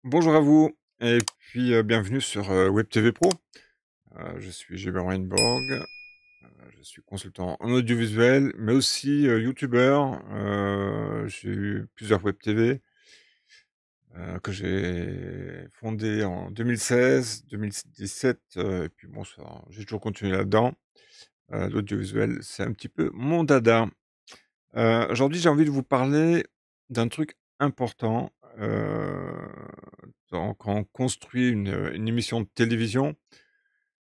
Bonjour à vous et puis, bienvenue sur, Web TV Pro. Je suis Gilbert Weinborg, je suis consultant en audiovisuel, mais aussi, youtubeur. J'ai eu plusieurs Web TV, que j'ai fondé en 2016-2017, et puis bon ça j'ai toujours continué là-dedans. L'audiovisuel, c'est un petit peu mon dada. Aujourd'hui, j'ai envie de vous parler d'un truc important, quand on construit une émission de télévision,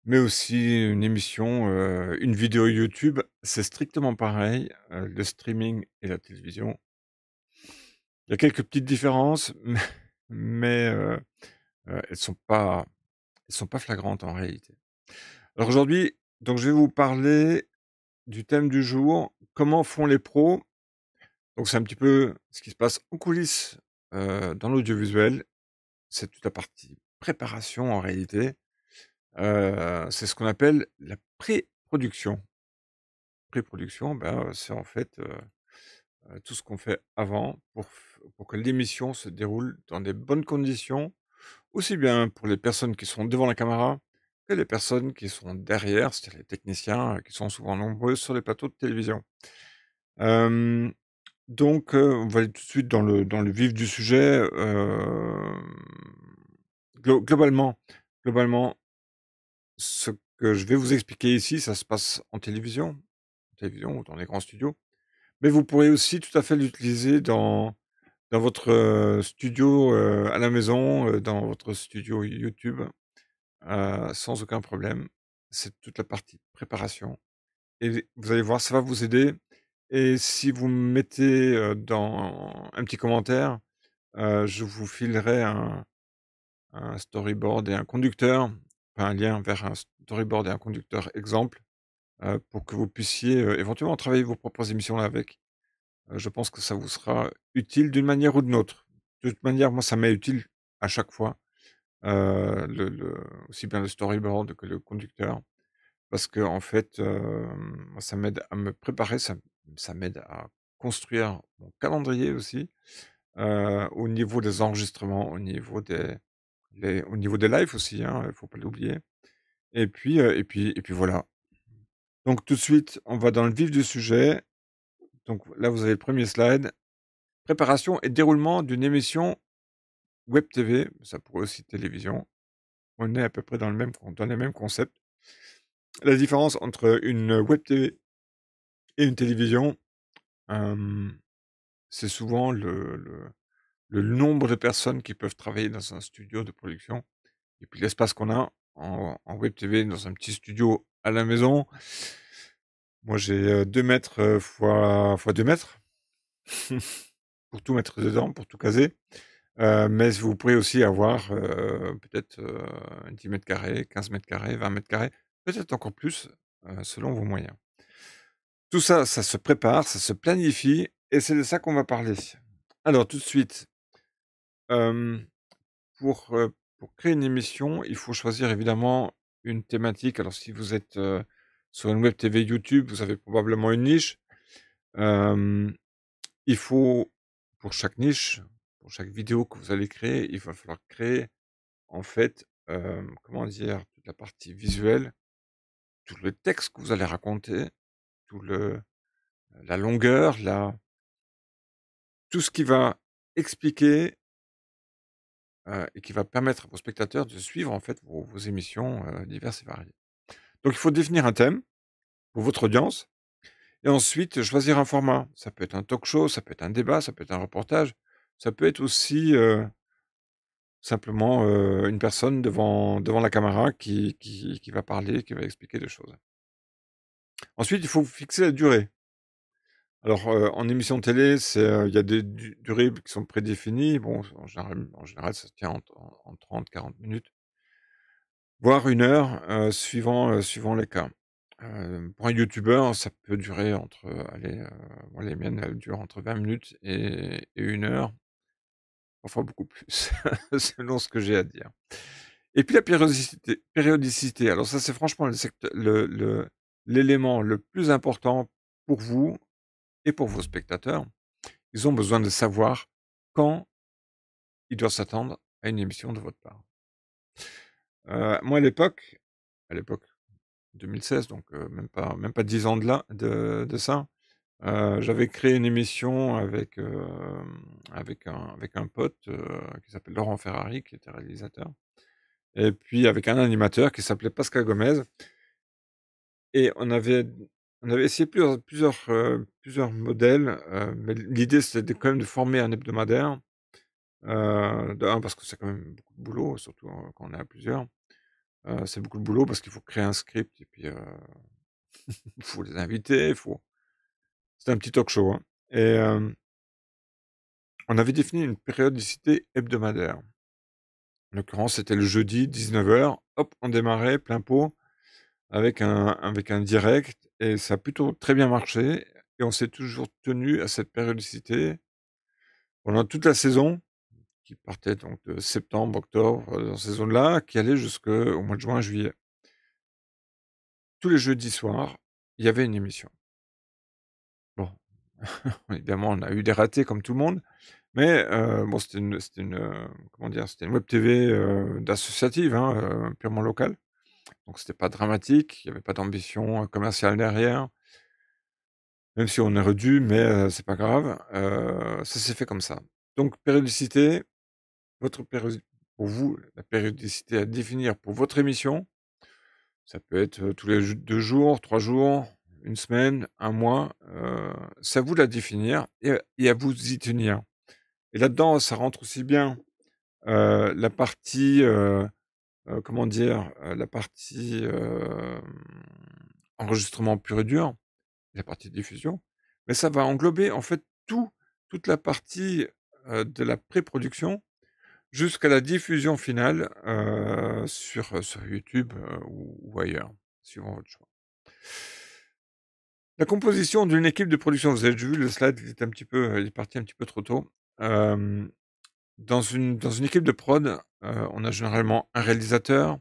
mais aussi une émission, une vidéo YouTube, c'est strictement pareil, le streaming et la télévision. Il y a quelques petites différences, mais elles sont pas flagrantes en réalité. Alors aujourd'hui, donc je vais vous parler du thème du jour: comment font les pros? Donc c'est un petit peu ce qui se passe en coulisses, dans l'audiovisuel. C'est toute la partie préparation en réalité. C'est ce qu'on appelle la pré-production. Pré-production, ben, c'est en fait, tout ce qu'on fait avant pour que l'émission se déroule dans des bonnes conditions, aussi bien pour les personnes qui sont devant la caméra que les personnes qui sont derrière, c'est-à-dire les techniciens, qui sont souvent nombreux sur les plateaux de télévision. Hem Donc, on va aller tout de suite dans le vif du sujet. Globalement, ce que je vais vous expliquer ici, ça se passe en télévision ou dans les grands studios. Mais vous pourrez aussi tout à fait l'utiliser dans votre, studio, à la maison, dans votre studio YouTube, sans aucun problème. C'est toute la partie préparation et vous allez voir, ça va vous aider. Et si vous me mettez, dans un petit commentaire, je vous filerai un storyboard et un conducteur, enfin un lien vers un storyboard et un conducteur exemple, pour que vous puissiez, éventuellement travailler vos propres émissions là avec. Je pense que ça vous sera utile d'une manière ou d'une autre. De toute manière, moi, ça m'est utile à chaque fois, le aussi bien le storyboard que le conducteur parce qu'en fait, moi, ça m'aide à me préparer, ça m'aide à construire mon calendrier aussi. Au niveau des enregistrements, au niveau des lives aussi, hein, il faut pas l'oublier et puis voilà. Donc tout de suite, on va dans le vif du sujet. Donc là, vous avez le premier slide. Préparation et déroulement d'une émission web TV, ça pourrait aussi télévision. On est à peu près dans les mêmes concepts. La différence entre une web TV et une télévision, hem, c'est souvent le nombre de personnes qui peuvent travailler dans un studio de production. Et puis l'espace qu'on a en web TV dans un petit studio à la maison. Moi j'ai, 2 m, fois 2 mètres pour tout mettre dedans, pour tout caser. Mais vous pourrez aussi avoir, peut-être, 10 m², 15 m², 20 m², peut-être encore plus, selon vos moyens. Tout ça, ça se prépare, ça se planifie et c'est de ça qu'on va parler. Alors tout de suite, hem pour créer une émission, il faut choisir évidemment une thématique. Alors si vous êtes, sur une web TV YouTube, vous avez probablement une niche. Hem, il faut pour chaque niche, pour chaque vidéo que vous allez créer, il va falloir créer en fait, comment dire? Toute la partie visuelle, tout le texte que vous allez raconter, tout le la longueur, la tout ce qui va expliquer, et qui va permettre à vos spectateurs de suivre en fait vos émissions, diverses et variées. Donc il faut définir un thème pour votre audience et ensuite choisir un format. Ça peut être un talk show, ça peut être un débat, ça peut être un reportage, ça peut être aussi, simplement, une personne devant la caméra qui va parler, qui va expliquer des choses. Ensuite, il faut fixer la durée. Alors, en émission de télé, il y a des durées qui sont prédéfinies. Bon, en général, ça se tient en 30-40 minutes, voire 1 heure, suivant les cas. Pour un youtubeur, ça peut durer entre, allez, moi les miennes, elles durent entre 20 minutes et 1 heure, parfois beaucoup plus, selon ce que j'ai à dire. Et puis la périodicité, alors ça, c'est franchement l'élément le plus important pour vous et pour vos spectateurs. Ils ont besoin de savoir quand ils doivent s'attendre à une émission de votre part. Moi à l'époque 2016, donc même pas 10 ans de ça, j'avais créé une émission avec un pote, qui s'appelle Laurent Ferrari, qui était réalisateur et puis avec un animateur qui s'appelait Pascal Gomez et on avait essayé plusieurs modèles, mais l'idée c'était quand même de former un hebdomadaire, de 1 parce que c'est quand même beaucoup de boulot, surtout, quand on est à plusieurs. C'est beaucoup de boulot parce qu'il faut créer un script et puis, il faut les inviter, il faut c'était un petit talk show, hein et on avait défini une périodicité hebdomadaire. En l'occurrence, c'était le jeudi 19h, hop, on démarrait plein pot avec un direct et ça a plutôt très bien marché et on s'est toujours tenu à cette périodicité pendant toute la saison, qui partait donc de septembre, octobre, dans ces zones-là, qui allait jusqu'au mois de juin, juillet. Tous les jeudis soirs, il y avait une émission. Bon, évidemment, on a eu des ratés comme tout le monde, mais bon, c'était une comment dire? C'était une web TV, d'associative, hein, purement locale, donc c'était pas dramatique, il y avait pas d'ambition, commerciale derrière, même si on aurait dû, mais c'est pas grave, ça s'est fait comme ça. Donc périodicité, votre pério pour vous, la périodicité à définir pour votre émission, ça peut être, tous les 2 jours, 3 jours, une semaine, un mois, c'est à vous de la définir et à vous d'y tenir. Et là-dedans, ça rentre aussi bien, la partie, comment dire? La partie, enregistrement pur et dur, la partie diffusion, mais ça va englober en fait toute la partie, de la pré-production jusqu'à la diffusion finale, sur YouTube, ou ailleurs, suivant votre choix. La composition d'une équipe de production, vous avez vu le slide, il est parti un petit peu trop tôt. Hem, dans une équipe de prod, on a généralement un réalisateur,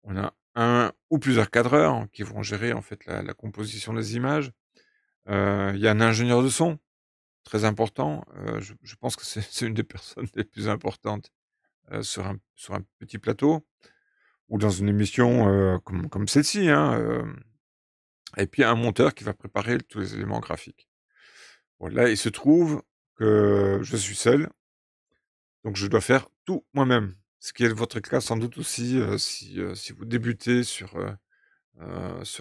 on a un ou plusieurs cadreurs qui vont gérer en fait la composition des images. Il y a un ingénieur de son, très important, je pense que c'est une des personnes les plus importantes, sur un petit plateau ou dans une émission, comme celle-ci, hein, et puis un monteur qui va préparer tous les éléments graphiques. Bon là, il se trouve que je suis seul, donc je dois faire tout moi-même. Ce qui est votre cas sans doute aussi, si vous débutez sur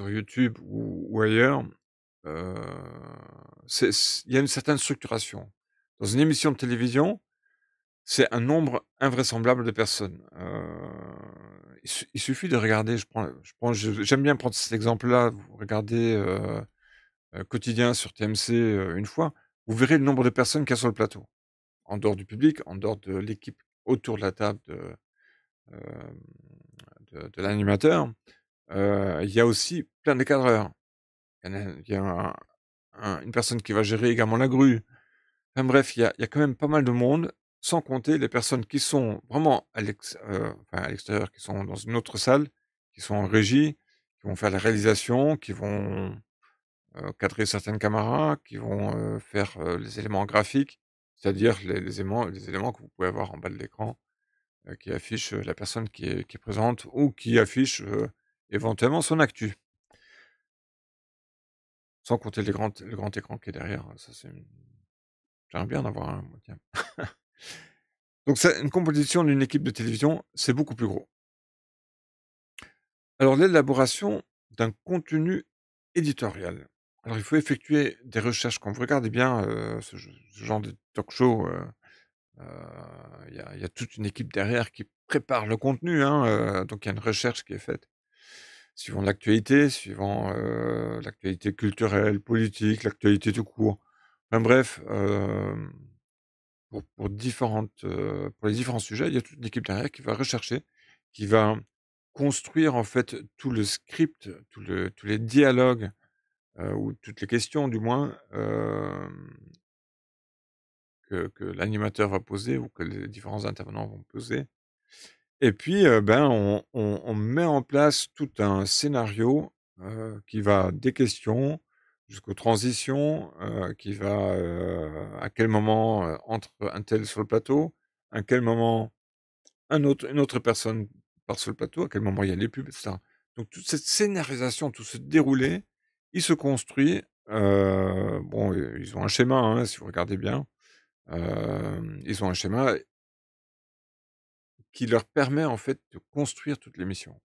YouTube ou ailleurs, heu, il y a une certaine structuration. Dans une émission de télévision, c'est un nombre invraisemblable de personnes. Il suffit de regarder, j'aime bien prendre cet exemple-là. Vous regardez, Quotidien sur TMC, une fois, vous verrez le nombre de personnes qu'il y a sur le plateau. En dehors du public, en dehors de l'équipe autour de la table hem, de l'animateur, il y a aussi plein de cadreurs. Il y a une personne qui va gérer également la grue. Enfin bref, il y a quand même pas mal de monde, sans compter les personnes qui sont vraiment à l'extérieur, qui sont dans une autre salle, qui sont en régie, qui vont faire la réalisation, qui vont, cadrer certaines caméras, qui vont, faire, les éléments graphiques, c'est-à-dire les éléments que vous pouvez avoir en bas de l'écran, qui affichent, la personne qui est présente ou qui affichent, éventuellement son actu. Sans compter le grand écran qui est derrière, ça c'est une j'aimerais bien en avoir un moi, tiens. Donc c'est une composition d'une équipe de télévision, c'est beaucoup plus gros. Alors l'élaboration d'un contenu éditorial. Alors il faut effectuer des recherches. Quand vous regardez bien, ce genre de talk show, heu, il y a toute une équipe derrière qui prépare le contenu, hein, donc il y a une recherche qui est faite. Suivant l'actualité, l'actualité culturelle, politique, l'actualité tout court. Enfin bref, pour les différents sujets, il y a toute une équipe derrière qui va rechercher, qui va construire en fait tout le script, tous les dialogues, ou toutes les questions du moins, que l'animateur va poser ou que les différents intervenants vont poser. Et puis, ben, on met en place tout un scénario, qui va des questions jusqu'aux transitions, qui va, à quel moment, entre un tel sur le plateau, à quel moment une autre personne part sur le plateau, à quel moment il y a les pubs, et cetera. Donc toute cette scénarisation, tout ce déroulé, il se construit, bon, ils ont un schéma, hein, si vous regardez bien. Ils ont un schéma qui leur permet, en fait, de construire toute l'émission.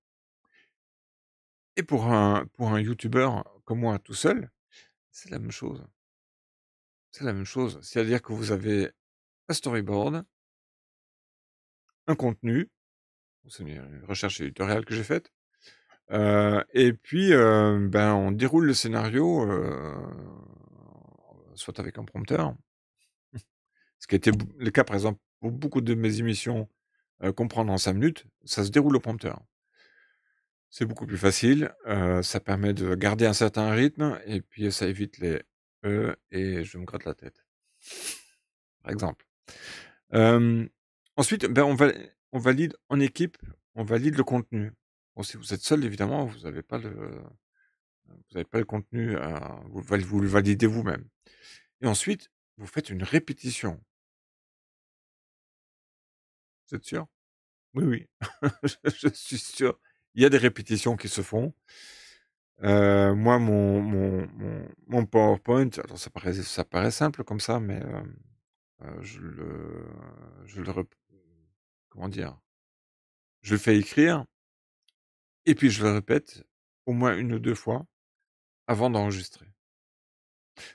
Et pour un youtubeur comme moi, tout seul, c'est la même chose. C'est la même chose. C'est-à-dire que vous avez un storyboard, un contenu, c'est une recherche éditoriale que j'ai faite, et puis, ben, on déroule le scénario, soit avec un prompteur, ce qui a été le cas, par exemple, pour beaucoup de mes émissions, Comprendre en 5 minutes, ça se déroule au prompteur. C'est beaucoup plus facile, ça permet de garder un certain rythme et puis ça évite les et je me gratte la tête, par exemple. Hem, Ensuite, ben, on valide en équipe, on valide le contenu. Bon, si vous êtes seul, évidemment, vous avez pas le contenu à vous le validez vous-même et ensuite, vous faites une répétition. Vous êtes sûr? Oui, oui, je suis sûr. Il y a des répétitions qui se font. Moi, mon PowerPoint, alors ça paraît simple comme ça, mais je le rep comment dire? Je le fais écrire et puis je le répète au moins une ou 2 fois avant d'enregistrer.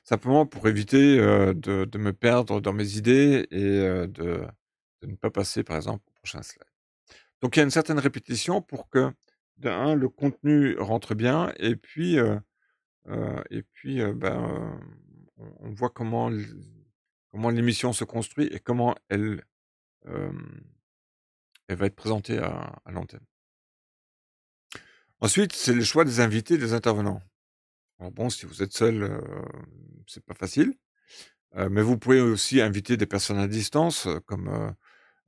Simplement pour éviter, de me perdre dans mes idées et de ne pas passer, par exemple, au prochain slide. Donc il y a une certaine répétition pour que, de un, le contenu rentre bien et puis, ben, on voit comment l'émission se construit et comment hem, elle va être présentée à l'antenne. Ensuite, c'est le choix des invités et des intervenants. Alors bon, si vous êtes seul, c'est pas facile, mais vous pouvez aussi inviter des personnes à distance, comme,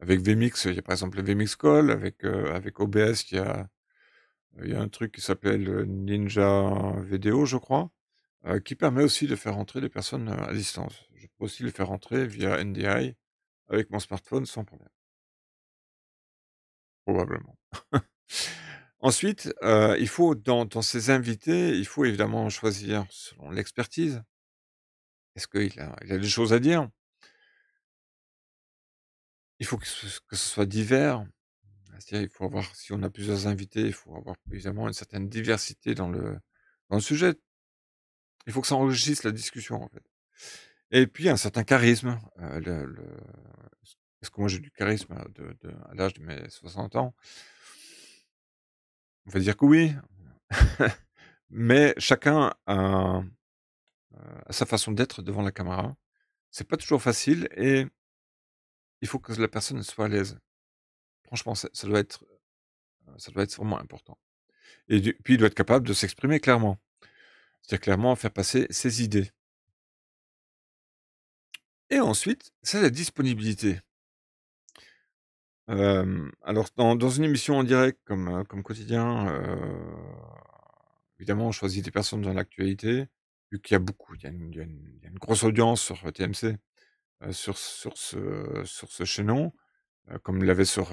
avec vMix, il y a par exemple le vMix Call, avec OBS, il y a un truc qui s'appelle, Ninja Video, je crois, qui permet aussi de faire entrer les personnes, à distance. Je peux aussi les faire entrer via NDI avec mon smartphone sans problème, probablement. Ensuite, il faut dans ces invités, il faut évidemment choisir selon l'expertise. Est-ce qu'il a des choses à dire? Il faut que ce soit divers, c'est-à-dire il faut avoir si on a plusieurs invités, il faut avoir évidemment une certaine diversité dans le sujet. Il faut que ça enrichisse la discussion, en fait. Et puis un certain charisme, est-ce que moi j'ai du charisme à l'âge de mes 60 ans? On va dire que oui, mais chacun a sa façon d'être devant la caméra. C'est pas toujours facile et il faut que la personne soit à l'aise. Franchement, ça doit être vraiment important et puis il doit être capable de s'exprimer clairement. C'est-à-dire clairement faire passer ses idées et ensuite, c'est la disponibilité. Alors dans une émission en direct comme Quotidien, évidemment on choisit des personnes dans l'actualité, vu qu'il y a beaucoup il y a une grosse audience sur, TMC, sur ce chaînon, comme il l'avait sur,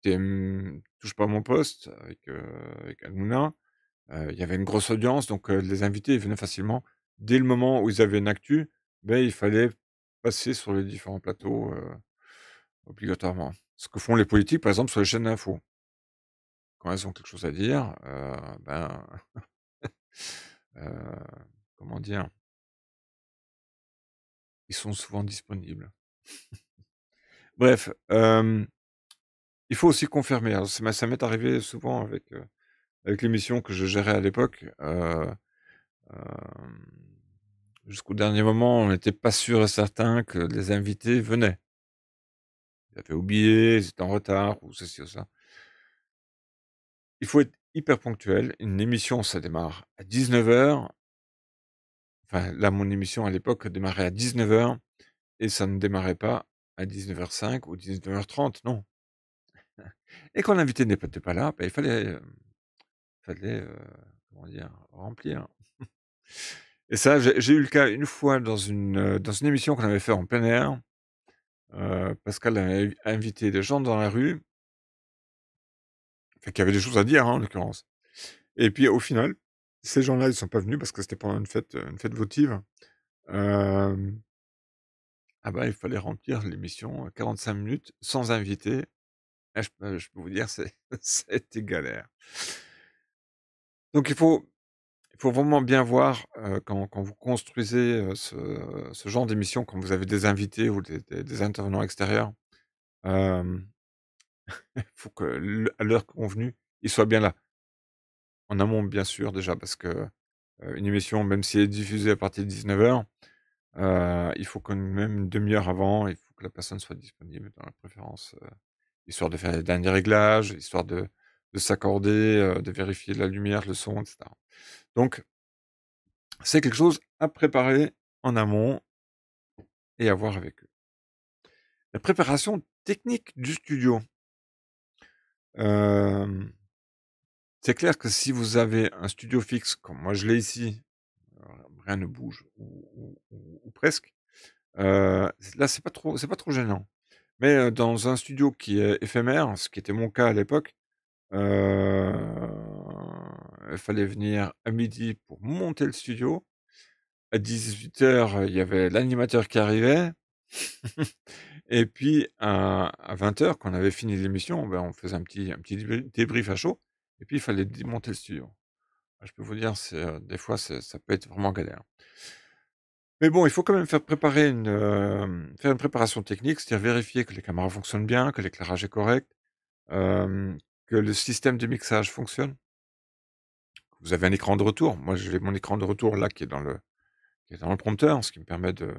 Touche pas à mon poste avec Hanouna. Il y avait une grosse audience donc les invités, ils venaient facilement. Dès le moment où ils avaient une actu, beh, il fallait passer sur les différents plateaux, obligatoirement. Ce que font les politiques, par exemple, sur les chaînes d'infos. Quand elles ont quelque chose à dire, ben, heu, comment dire? Ils sont souvent disponibles. Bref, il faut aussi confirmer. Alors ça m'est arrivé souvent avec l'émission que je gérais à l'époque, hem, jusqu'au dernier moment, on n'était pas sûr et certain que les invités venaient. Ils avaient oublié, ils étaient en retard ou ceci ou ça. Il faut être hyper ponctuel. Une émission, ça démarre à 19h. Enfin, là, mon émission à l'époque démarrait à 19h et ça ne démarrait pas à 19h05 ou 19h30, non. Et quand l'invité n'était pas là, bah, fallait, comment dire? Remplir. Et ça, j'ai eu le cas une fois dans une émission qu'on avait fait en plein air. Pascal avait invité des gens dans la rue enfin qui avaient des choses à dire, hein, en l'occurrence. Et puis au final, ces gens-là, ils sont pas venus parce que c'était pendant une fête votive. Hem, ah bah, il fallait remplir l'émission, 45 minutes sans invité. Ah je peux vous dire, c'est ça a été galère. Donc il faut vraiment bien voir, quand vous construisez, ce genre d'émission, quand vous avez des invités ou des intervenants extérieurs, hem, il faut que à l'heure convenue, ils soient bien là. En amont, bien sûr, déjà parce que, une émission, même si elle est diffusée à partir de 19:00, il faut quand même une demi heure avant, il faut que la personne soit disponible dans la préférence, histoire de faire les derniers réglages, histoire de s'accorder, de vérifier la lumière, le son, et cetera. Donc c'est quelque chose à préparer en amont et à voir avec eux. La préparation technique du studio. Hem, c'est clair que si vous avez un studio fixe comme moi je l'ai ici, rien ne bouge ou presque, là c'est pas trop gênant. Mais, dans un studio qui est éphémère, ce qui était mon cas à l'époque, heu, il fallait venir à midi pour monter le studio. À 18:00, il y avait l'animateur qui arrivait. Et puis à 20:00, quand on avait fini l'émission, ben, on faisait un petit débrief à chaud et puis il fallait démonter le studio. Ah, je peux vous dire, des fois, ça peut être vraiment galère. Mais bon, il faut quand même faire une préparation technique, c'est-à-dire vérifier que les caméras fonctionnent bien, que l'éclairage est correct, que le système de mixage fonctionne. Vous avez un écran de retour. Moi, j'ai mon écran de retour là qui est dans le prompteur, ce qui me permet de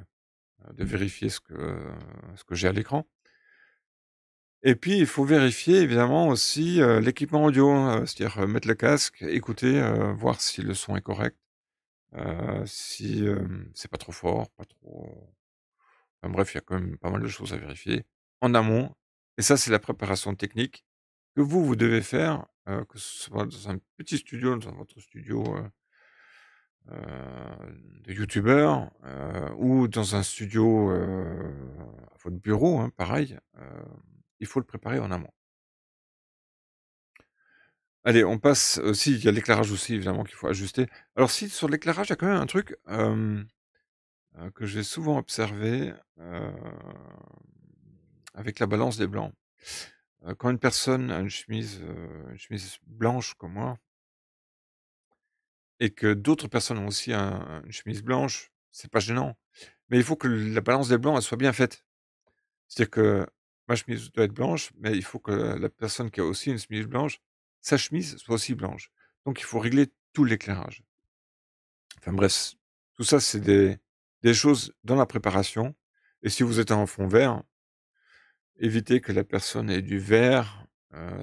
vérifier ce que j'ai à l'écran. Et puis, il faut vérifier évidemment aussi, l'équipement audio, c'est-à-dire, mettre le casque, écouter, voir si le son est correct, si, c'est pas trop fort, pas trop enfin bref, il y a quand même pas mal de choses à vérifier en amont et ça, c'est la préparation technique que vous devez faire, que ce soit dans un petit studio, dans votre studio, de youtubeur, ou dans un studio, à votre bureau, hein, pareil, il faut le préparer en amont. Allez, on passe aussi il y a l'éclairage aussi évidemment qu'il faut ajuster. Alors si sur l'éclairage, il y a quand même un truc, que j'ai souvent observé, avec la balance des blancs. Quand une personne a une chemise blanche comme moi et que d'autres personnes ont aussi une chemise blanche, c'est pas gênant. Mais il faut que la balance des blancs, elle soit bien faite. C'est-à-dire que ma chemise doit être blanche, mais il faut que la personne qui a aussi une chemise blanche, sa chemise soit aussi blanche. Donc il faut régler tout l'éclairage. Enfin bref, tout ça, c'est des choses dans la préparation et si vous êtes en fond vert, évitez que la personne ait du vert,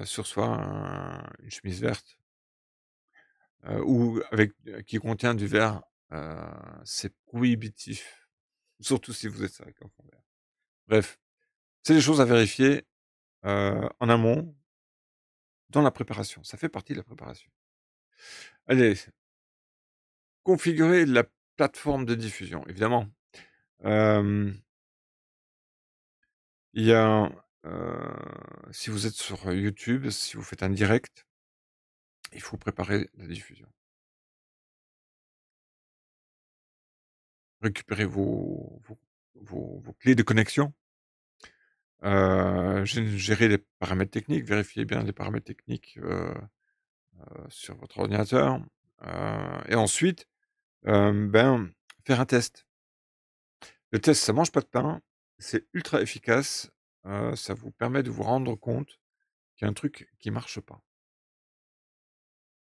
sur soi, une chemise verte, ou avec qui contient du vert, heu, c'est prohibitif, surtout si vous êtes avec un fond vert. Bref, c'est des choses à vérifier, en amont, dans la préparation. Ça fait partie de la préparation. Allez, configurer la plateforme de diffusion, évidemment. Hem Il y a, si vous êtes sur YouTube, si vous faites un direct, il faut préparer la diffusion. Récupérer vos clés de connexion, gérer les paramètres techniques, vérifier bien les paramètres techniques, sur votre ordinateur, et ensuite, ben, faire un test. Le test, ça mange pas de pain, c'est ultra efficace, ça vous permet de vous rendre compte qu'il y a un truc qui marche pas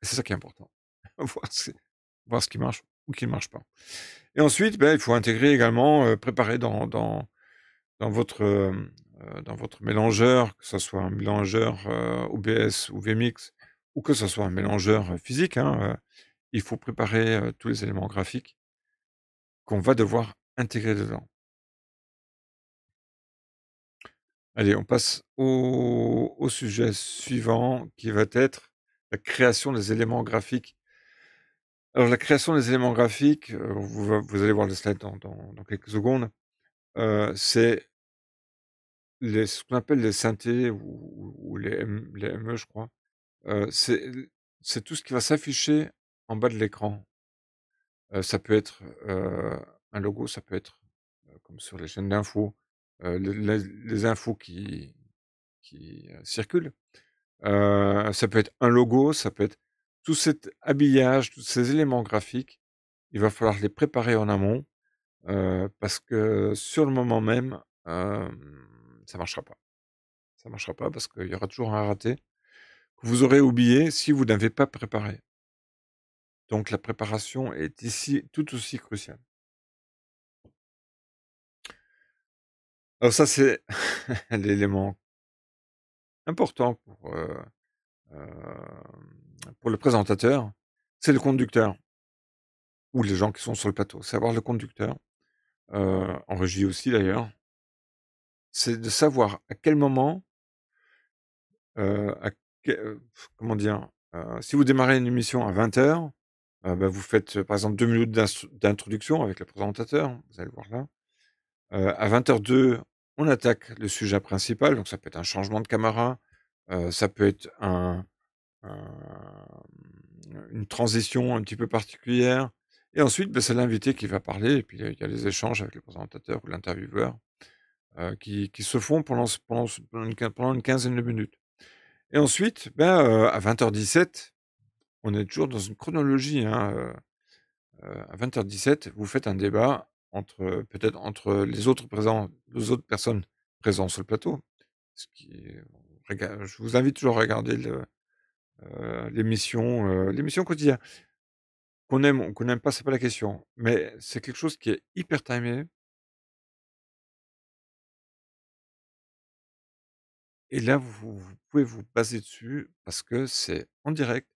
et c'est ça qui est important. Voir ce qui marche ou qui ne marche pas. Et ensuite, ben, il faut intégrer également, préparer dans votre mélangeur, que ce soit un mélangeur, OBS ou VMix ou que ce soit un mélangeur, physique, hein, il faut préparer, tous les éléments graphiques qu'on va devoir intégrer dedans. Allez, on passe au sujet suivant qui va être la création des éléments graphiques. Alors la création des éléments graphiques, vous allez voir le slide dans quelques secondes, c'est ce qu'on appelle les synthés ou les ME, je crois. C'est tout ce qui va s'afficher en bas de l'écran. Ça peut être, un logo, ça peut être, comme sur les chaînes d'infos, les infos qui circulent. Ça peut être un logo, ça peut être tout cet habillage, tous ces éléments graphiques, il va falloir les préparer en amont, parce que sur le moment même, ça marchera pas. Ça marchera pas parce qu'il y aura toujours un raté que vous aurez oublié si vous n'avez pas préparé. Donc la préparation est ici tout aussi cruciale. Alors ça, c'est l'élément important pour le présentateur, c'est le conducteur ou les gens qui sont sur le plateau. Savoir le conducteur, en régie aussi d'ailleurs, c'est de savoir à quel moment, à que comment dire? Si vous démarrez une émission à 20:00, bah, vous faites, par exemple 2 minutes d'introduction avec le présentateur, vous allez voir là. À 20:02, on attaque le sujet principal, donc ça peut être un changement de caméra, ça peut être une transition un petit peu particulière et ensuite, bah, c'est l'invité qui va parler et puis, il y a les échanges avec le présentateur ou l'intervieweur, qui se font pendant une quinzaine de minutes et ensuite, ben, à 20:17, on est toujours dans une chronologie, hein, à 20:17, vous faites un débat peut-être entre les autres personnes présentes sur le plateau, ce qui est je vous invite toujours à regarder l'émission quotidienne. Qu'on aime ou qu'on n'aime pas, c'est pas la question, mais c'est quelque chose qui est hyper timé et là, vous pouvez vous baser dessus parce que c'est en direct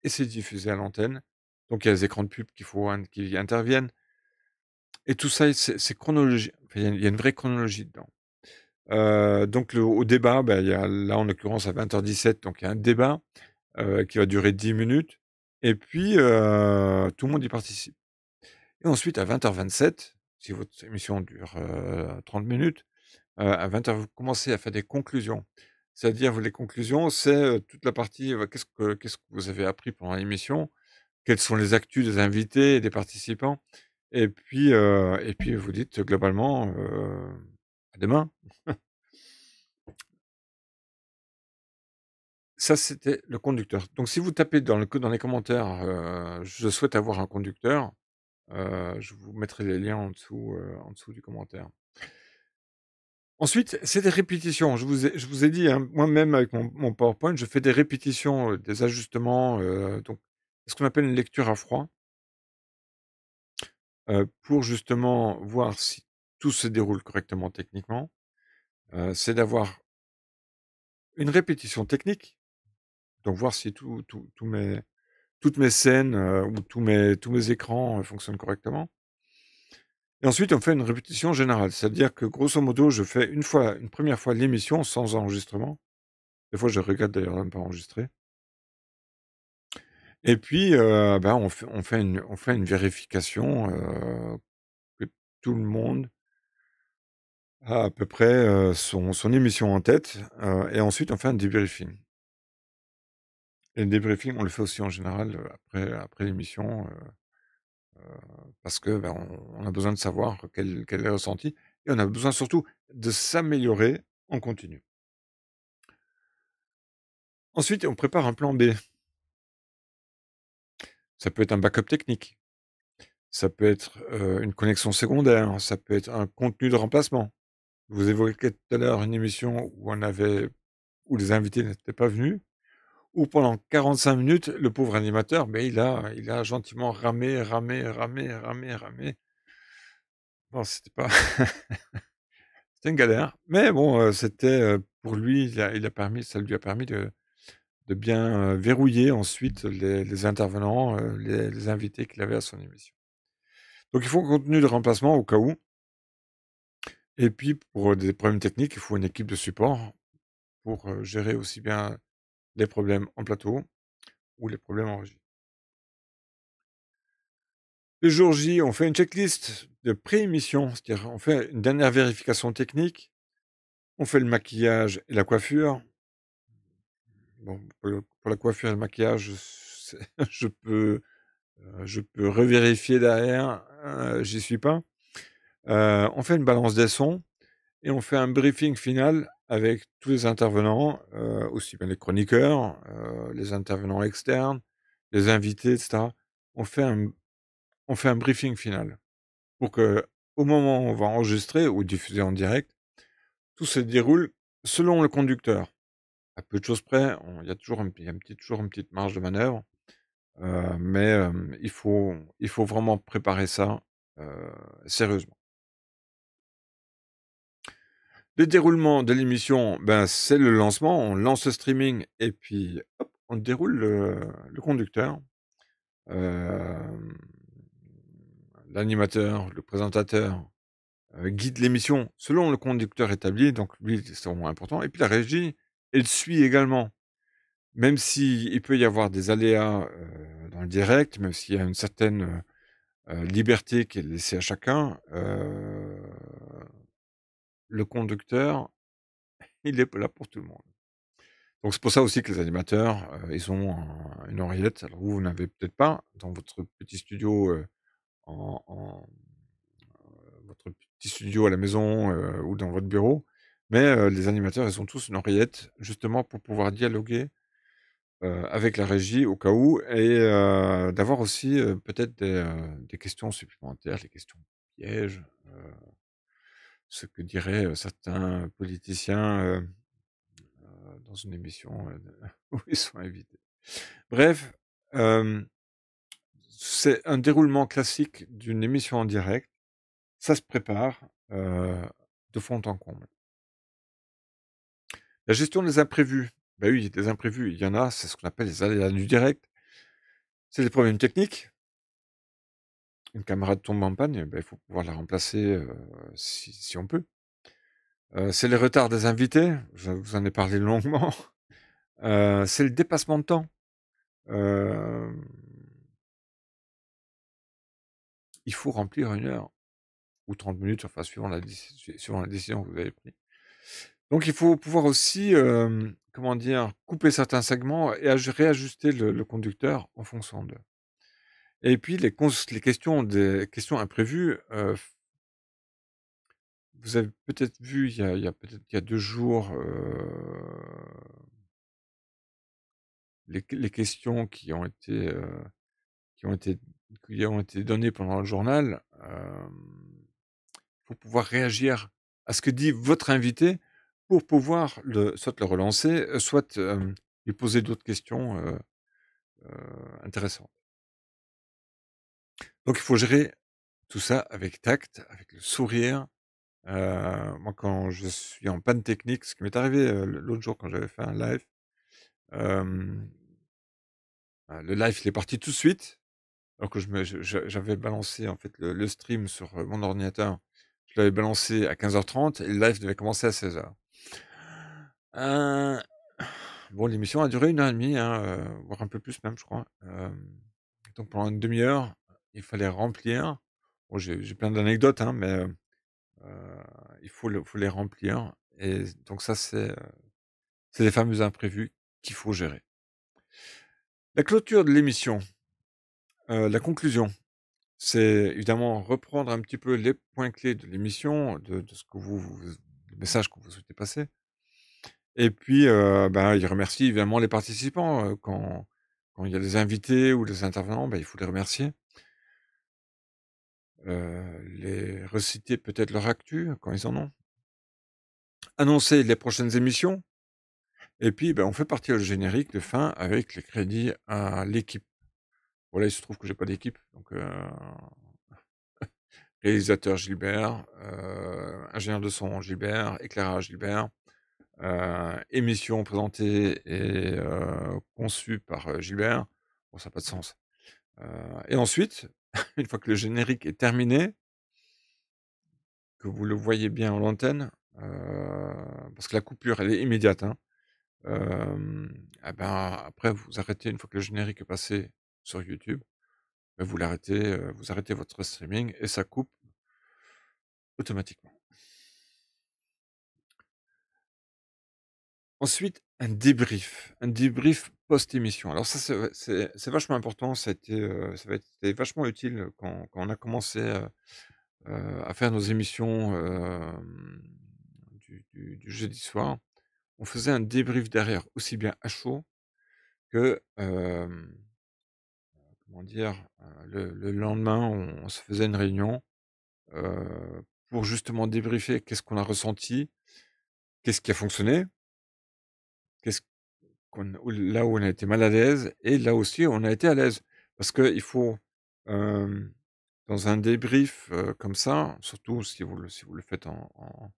et c'est diffusé à l'antenne. Donc il y a les écrans de pub qui interviennent et tout ça, c'est chronologique. Enfin, il y a une vraie chronologie dedans. Donc au débat, bah, il y a là, en l'occurrence, à 20:17, donc il y a un débat, qui va durer 10 minutes et puis, tout le monde y participe et ensuite à 20:27, si votre émission dure, 30 minutes, à 20:00, vous commencez à faire des conclusions. C'est-à-dire, les conclusions, c'est, toute la partie, qu'est-ce que vous avez appris pendant l'émission? Quelles sont les actus des invités et des participants? Et puis vous dites globalement, à demain. Ça, c'était le conducteur. Donc si vous tapez dans les commentaires, «Je souhaite avoir un conducteur», je vous mettrai les liens en dessous du commentaire. Ensuite, c'est des répétitions. Je vous ai dit, hein, moi-même avec mon PowerPoint, je fais des répétitions, des ajustements, donc ce qu'on appelle une lecture à froid, pour justement voir si tout se déroule correctement techniquement. C'est d'avoir une répétition technique, donc voir si toutes mes scènes, ou tous mes écrans, fonctionnent correctement et ensuite on fait une répétition générale. C'est-à-dire que grosso modo, je fais une première fois l'émission sans enregistrement. Des fois, je regrette d'ailleurs de ne pas enregistrer. Et puis, bah, on fait une vérification, que tout le monde a à peu près, son émission en tête, et ensuite on fait un débriefing. Et le débriefing, on le fait aussi en général, après l'émission, parce que, bah, on a besoin de savoir quel est le ressenti et on a besoin surtout de s'améliorer en continu. Ensuite, on prépare un plan B. Ça peut être un backup technique, ça peut être, une connexion secondaire, ça peut être un contenu de remplacement. Vous évoquiez tout à l'heure une émission où les invités n'étaient pas venus, où pendant 45 minutes, le pauvre animateur, beh, il a gentiment ramé, ramé, ramé, ramé, ramé. Bon, c'était pas c'était une galère, mais bon, c'était, pour lui, ça lui a permis de bien, verrouiller ensuite les intervenants, les invités qu'il avait à son émission. Donc il faut un contenu de remplacement au cas où et puis pour, des problèmes techniques, il faut une équipe de support pour, gérer aussi bien les problèmes en plateau ou les problèmes en régie. Le jour J, on fait une checklist de pré-émission, c'est-à-dire on fait une dernière vérification technique, on fait le maquillage et la coiffure, Bon, pour la coiffure et le maquillage, c'est je peux revérifier derrière, j'y suis pas. On fait une balance des sons et on fait un briefing final avec tous les intervenants, aussi bien les chroniqueurs, les intervenants externes, les invités et cetera. On fait un on fait un briefing final pour que, au moment où on va enregistrer ou diffuser en direct, tout se déroule selon le conducteur. À peu de choses près, on il y a toujours une petite marge de manœuvre, mais il faut vraiment préparer ça, sérieusement. Le déroulement de l'émission, ben, c'est le lancement. On lance le streaming et puis hop, on déroule le conducteur. Hem, L'animateur, le présentateur, guide l'émission selon le conducteur établi, donc lui, c'est vraiment important et puis la régie, elle suit également. Même s'il peut y avoir des aléas, dans le direct, même s'il y a une certaine, liberté qui est laissée à chacun, le conducteur, il est pas là pour tout le monde. Donc c'est pour ça aussi que les animateurs, ils ont une oreillette. Alors vous, vous n'avez peut-être pas dans votre petit studio, en votre petit studio à la maison, ou dans votre bureau, mais les animateurs, ils ont tous une oreillette justement pour pouvoir dialoguer, avec la régie au cas où et d'avoir aussi, peut-être des questions supplémentaires, les questions pièges, ce que diraient, certains politiciens, dans une émission, où ils sont invités. Bref, hem, c'est un déroulement classique d'une émission en direct. Ça se prépare, de fond en comble. La gestion des imprévus, bah, oui, des imprévus, il y en a, c'est ce qu'on appelle les aléas du direct. C'est des problèmes techniques. Une caméra tombe en panne, bah, il faut pouvoir la remplacer, si on peut. C'est les retards des invités, je vous en ai parlé longuement. C'est le dépassement de temps. Hem, il faut remplir 1 heure ou 30 minutes, enfin suivant la décision que vous avez prise. Donc il faut pouvoir aussi, comment dire? Couper certains segments et réajuster le conducteur en fonction d'eux. Et puis les questions des questions imprévues, vous avez peut-être vu il y a 2 jours, les questions qui ont été qui ont été données pendant le journal, faut pouvoir réagir à ce que dit votre invité pour pouvoir soit le relancer, soit, lui poser d'autres questions, intéressantes. Donc il faut gérer tout ça avec tact, avec le sourire. Moi, quand je suis en panne technique, ce qui m'est arrivé, l'autre jour quand j'avais fait un live, hem, le live il est parti tout de suite, alors que j'avais balancé en fait le stream sur, mon ordinateur. Je l'avais balancé à 15h30 et le live devait commencer à 16h. Heu, bon, l'émission a duré 1 heure et demie, hein, voire un peu plus même je crois. Donc pendant une demi heure, il fallait remplir. Bon, j'ai plein d'anecdotes, hein, mais il faut les remplir et donc ça c'est les fameux imprévus qu'il faut gérer. La clôture de l'émission, la conclusion, c'est évidemment reprendre un petit peu les points clés de l'émission, de ce que le message que vous souhaitez passer et puis, bah, il remercie évidemment les participants, quand il y a des invités ou des intervenants, bah, il faut les remercier. Les reciter peut-être leur actu quand ils en ont. Annoncer les prochaines émissions et puis, ben, on fait partir le générique de fin avec les crédits à l'équipe. Voilà, il se trouve que j'ai pas d'équipe, donc réalisateur Gilbert, ingénieur de son Gilbert, éclairage Gilbert, émission présentée et conçue par, Gilbert. Bon, ça a pas de sens. Heu et ensuite, une fois que le générique est terminé, que vous le voyez bien à l'antenne, parce que la coupure, elle est immédiate, hein. Et ben, après vous arrêtez une fois que le générique est passé sur YouTube, bah, vous arrêtez votre streaming et ça coupe automatiquement. Ensuite, un débrief post-émission. Alors ça, c'est vachement important, ça va être c'était vachement utile quand on a commencé, à faire nos émissions, du jeudi soir. On faisait un débrief derrière, aussi bien à chaud que, comment dire? Le lendemain, on se faisait une réunion, pour justement débriefer qu'est-ce qu'on a ressenti, qu'est-ce qui a fonctionné, qu'est-ce là où on a été mal à l'aise et là aussi on a été à l'aise. Parce qu'il faut, hem, dans un débrief, comme ça, surtout si vous le faites en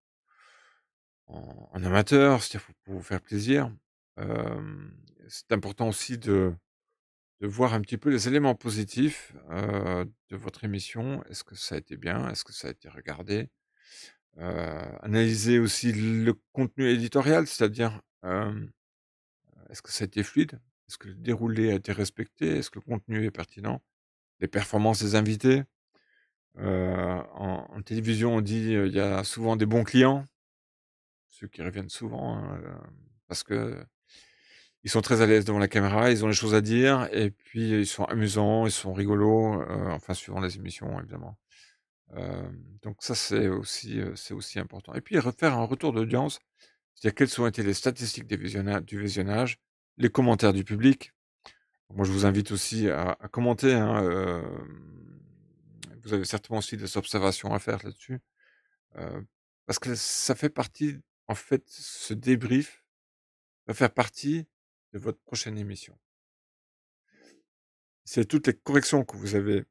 amateur, c'est-à-dire pour vous faire plaisir, c'est important aussi de voir un petit peu les éléments positifs, de votre émission. Est-ce que ça a été bien? Est-ce que ça a été regardé? Heu, Analyser aussi le contenu éditorial, c'est-à-dire, est-ce que ça a été fluide? Est-ce que le déroulé a été respecté? Est-ce que le contenu est pertinent? Les performances des invités? En télévision, on dit, il y a souvent des bons clients, ceux qui reviennent souvent, hein, parce qu'ils sont très à l'aise devant la caméra, ils ont les choses à dire et puis ils sont amusants, ils sont rigolos, enfin suivant les émissions évidemment. Donc ça c'est aussi important et puis refaire un retour d'audience, c'est-à-dire quelles ont été les statistiques du visionnage, les commentaires du public. Moi, je vous invite aussi à commenter, hein, vous avez certainement aussi des observations à faire là-dessus, parce que ça fait partie en fait, ce débrief va faire partie de votre prochaine émission. C'est toutes les corrections que vous avez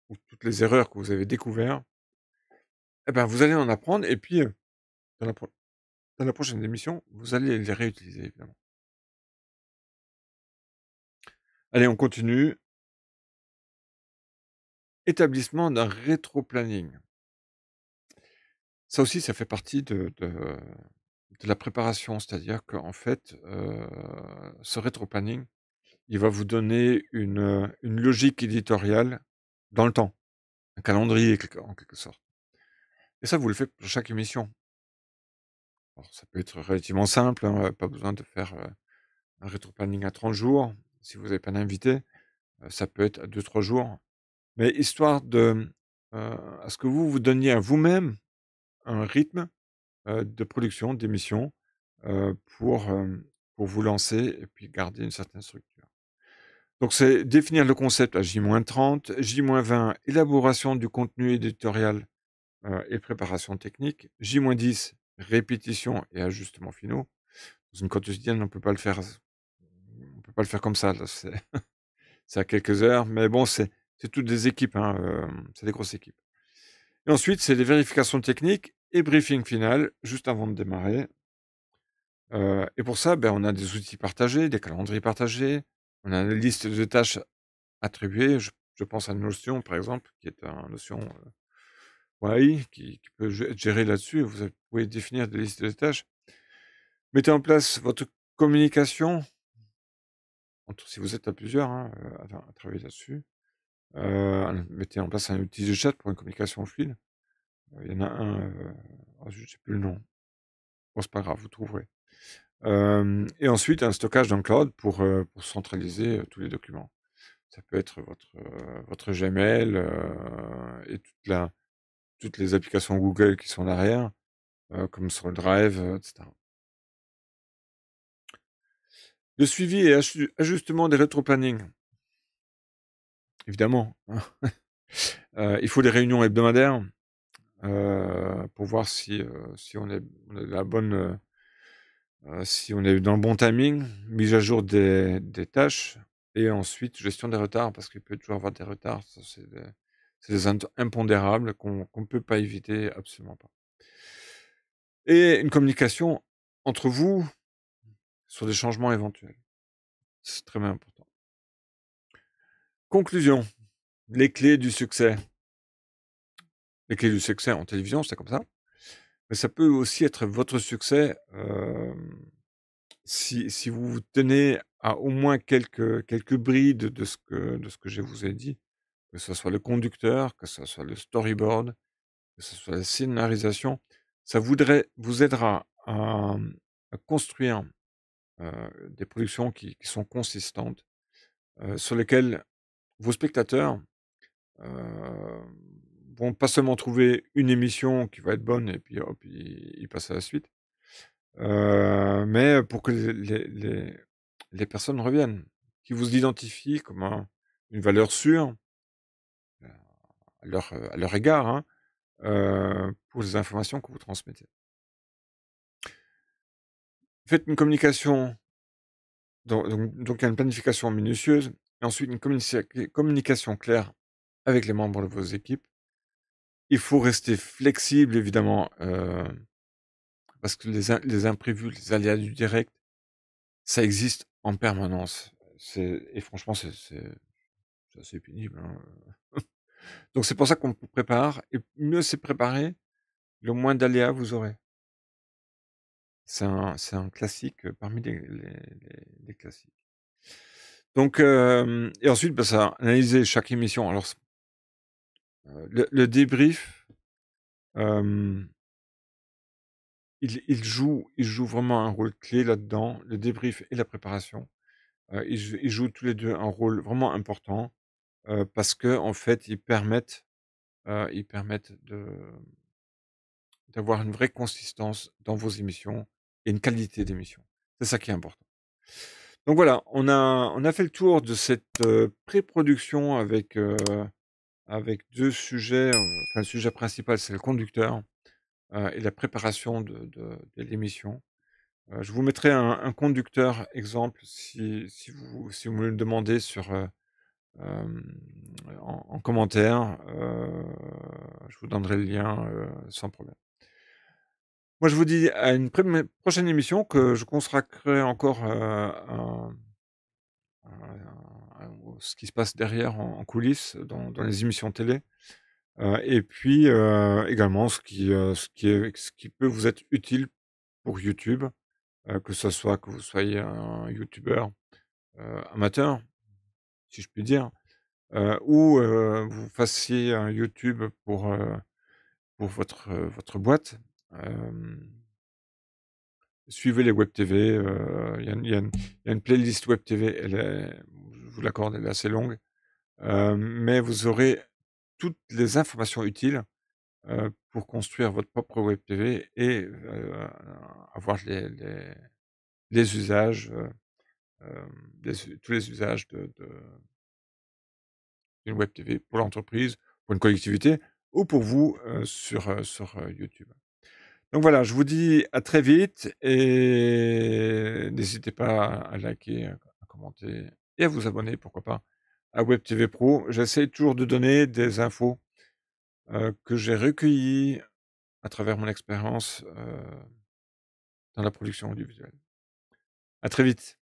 ou toutes les erreurs que vous avez découvert, eh ben, vous allez en apprendre et puis, dans la pro dans la prochaine émission, vous allez les réutiliser évidemment. Allez, on continue. Établissement d'un rétro-planning. Ça aussi, ça fait partie de la préparation, c'est-à-dire qu'en fait, ce rétro-planning, il va vous donner une logique éditoriale dans le temps, un calendrier en quelque sorte et ça, vous le faites pour chaque émission. Alors ça peut être relativement simple, hein, pas besoin de faire, un rétro-planning à 30 jours. Si vous n'avez pas d'invité, ça peut être à 2-3 jours, mais histoire à ce que vous vous donniez à vous-même un rythme, de production, d'émission, pour vous lancer et puis garder une certaine structure. Donc c'est définir le concept à J-30, J-20, élaboration du contenu éditorial, et préparation technique, J-10, répétition et ajustements finaux. Dans une quotidienne, on peut pas le faire comme ça, là, c'est c'est à quelques heures, mais bon, c'est toutes des équipes, hein, c'est des grosses équipes. Et ensuite, c'est les vérifications techniques et briefing final juste avant de démarrer. Et pour ça, ben, on a des outils partagés, des calendriers partagés, on a une liste de tâches attribuées. Je pense à Notion, par exemple, qui est un Notion, AI qui peut être géré là-dessus. Vous pouvez définir des listes de tâches. Mettez en place votre communication entre si vous êtes à plusieurs, hein, à travailler là-dessus. Mettez en place un outil de chat pour une communication fluide. Il y en a un, je ne sais plus le nom. Bon, c'est pas grave, vous trouverez. Et ensuite un stockage dans le cloud pour centraliser, tous les documents. Ça peut être votre Gmail, et toutes les applications Google qui sont derrière, comme sur le Drive, et cetera. Le suivi et ajustement des rétro-planning. Évidemment, hein, il faut des réunions hebdomadaires, pour voir si on est la bonne, si on est dans le bon timing, mise à jour des tâches et ensuite gestion des retards parce qu'il peut toujours avoir des retards. Ça, c'est des impondérables qu'on ne peut pas éviter, absolument pas. Et une communication entre vous sur des changements éventuels. C'est très important. Conclusion, les clés du succès. Les clés du succès en télévision, c'est comme ça, mais ça peut aussi être votre succès, si vous vous tenez à au moins quelques brides de ce que je vous ai dit, que ce soit le conducteur, que ce soit le storyboard, que ce soit la scénarisation, ça vous aidera à construire des productions qui sont consistantes, sur lesquelles vos spectateurs, heu, vont pas seulement trouver une émission qui va être bonne et puis hop, ils passent à la suite, mais pour que les personnes reviennent, qui vous identifient comme une valeur sûre, heu, à leur égard, hein, pour les informations que vous transmettez. Faites une communication, donc il y a une planification minutieuse et ensuite une communication claire avec les membres de vos équipes. Il faut rester flexible évidemment, parce que les imprévus, les aléas du direct, ça existe en permanence. Et franchement, c'est assez pénible, hein. Donc c'est pour ça qu'on prépare et mieux c'est préparé, le moins d'aléas vous aurez. C'est un classique, parmi les classiques. Donc et ensuite, bah, ça analyser chaque émission. Alors le débrief, hem, il joue vraiment un rôle clé là-dedans, le débrief et la préparation. Ils jouent tous les 2 un rôle vraiment important, parce qu'en fait, ils permettent d'avoir une vraie consistance dans vos émissions et une qualité d'émission. C'est ça qui est important. Donc voilà, on a fait le tour de cette, pré-production avec 2 sujets, enfin le sujet principal, c'est le conducteur, et la préparation de l'émission. Je vous mettrai un conducteur exemple si vous me le demandez hem, en commentaire, je vous donnerai le lien, sans problème. Moi, je vous dis à une prochaine émission que je consacrerai encore, à ce qui se passe derrière en coulisses dans les émissions télé, et puis, également ce qui peut vous être utile pour YouTube, que vous soyez un youtubeur, amateur, si je puis dire, ou, vous fassiez un YouTube pour votre boîte. Hem, Suivez les web TV, il y a une playlist web TV, je vous l'accorde, elle est assez longue, mais vous aurez toutes les informations utiles, pour construire votre propre web TV et avoir les usages, tous les usages d'une web TV pour l'entreprise, pour une collectivité ou pour vous, sur YouTube. Donc voilà, je vous dis à très vite et n'hésitez pas à liker, à commenter et à vous abonner, pourquoi pas, à Web TV Pro. J'essaie toujours de donner des infos, que j'ai recueillies à travers mon expérience, dans la production audiovisuelle. À très vite.